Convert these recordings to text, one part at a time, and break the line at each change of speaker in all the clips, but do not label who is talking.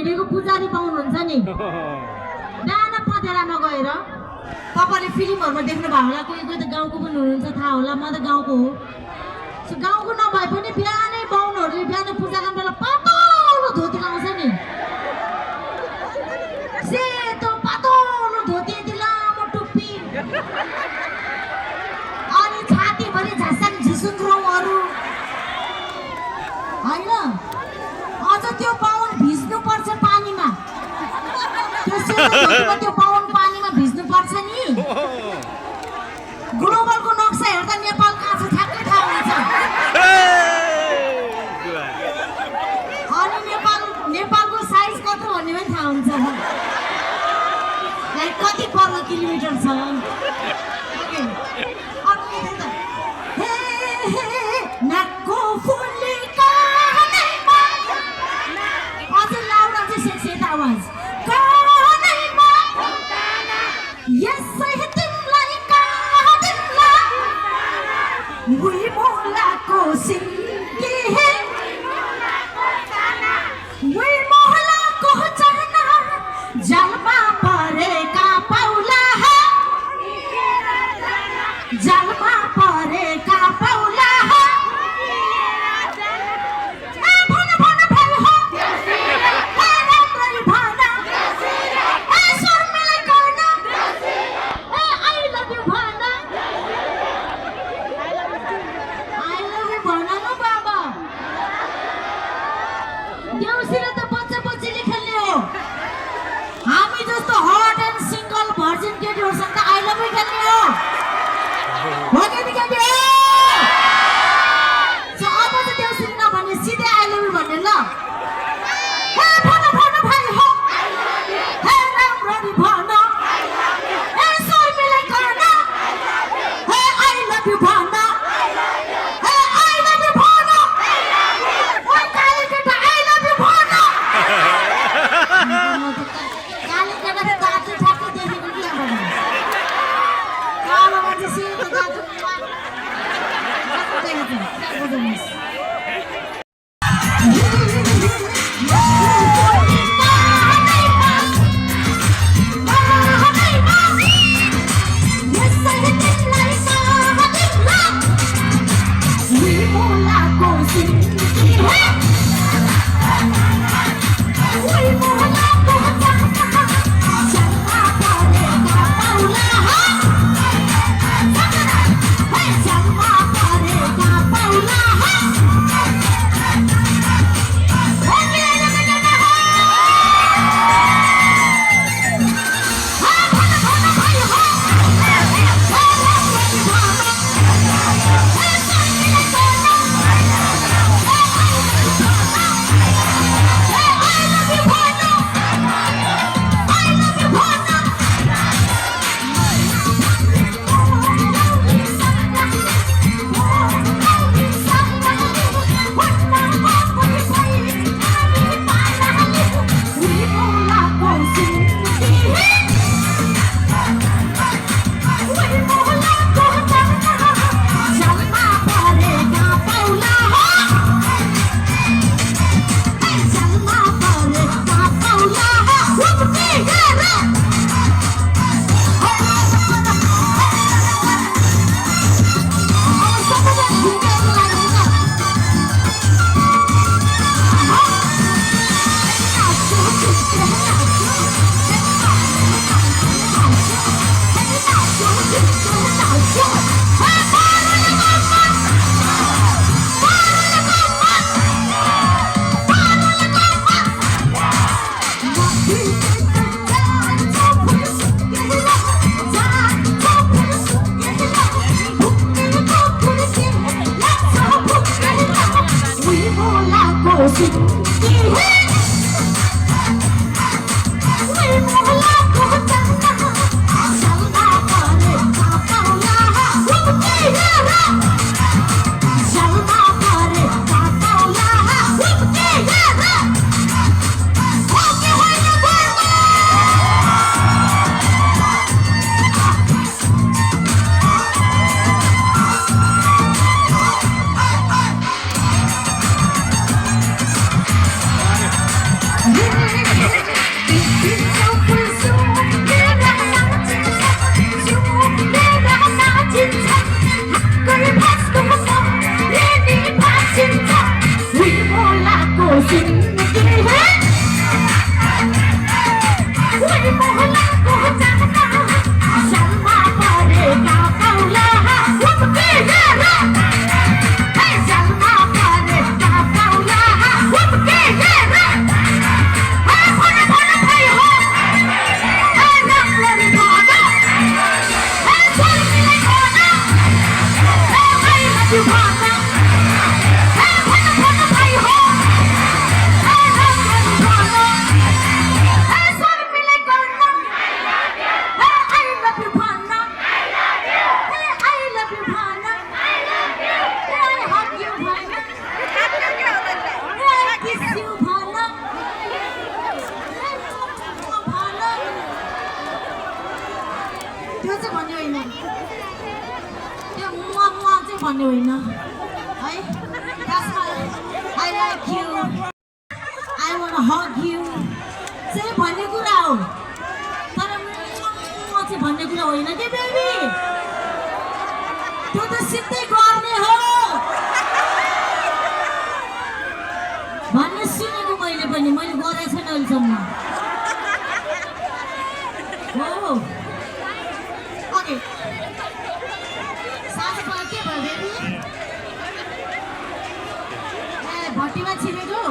भैलीको पुजारी पाउनुहुन्छ नि बिहान पँधेरामा गएर तपाईँले फिल्महरूमा देख्नु भएको होला कोही कोही त गाउँको पनि हुनुहुन्छ थाहा होला म त गाउँको हो गाउँको नभए पनि बिहानै बाहुनहरूले बिहान पूजा गर्ने बेला पातलो धोती लाउँछ नि सेतो पातलो धोती यति लामो टुप्पी अनि छातीभरि झासाङ झिसुङ रौँहरू होइन अझ त्यो बाहुन भिज्नुपर्छ पानीमा त्यो सेतो धोतीमा त्यो बाहुन पानीमा भिज्नुपर्छ नि ग्लोबलको नक्सा हेर्दा नेपाल कहाँ छ ठ्याक्कै थाहा हुन्छ अनि नेपालको साइज कत्रो भन्ने पनि थाहा हुन्छ लाइक कति वर्ग किलोमिटर छ नाकको फुली कानैमा अझ लाउडा चाहिँ सेता आवाज कानैमा यसै तिमीलाई कादिन्ला उही मोलाको सिङ्गी उही मोलाको चाना जलमा परेका पाउला जलमा परेका पाउला भन्ने होइन है खासमा I like you I want हग यु चाहिँ भन्ने कुरा हो तर म चाहिँ भन्ने कुरा होइन के बेबी त्यो त सिधै गर्ने हो भन्ने सुनेको मैले पनि मैले गरेको छैन अहिलेसम्म हो ओके साँझ के भयो बेबी ए भट्टीमा छिरेको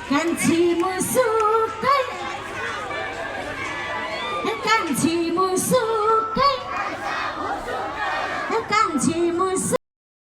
कान्छी मुसुकै कान्छी मुसु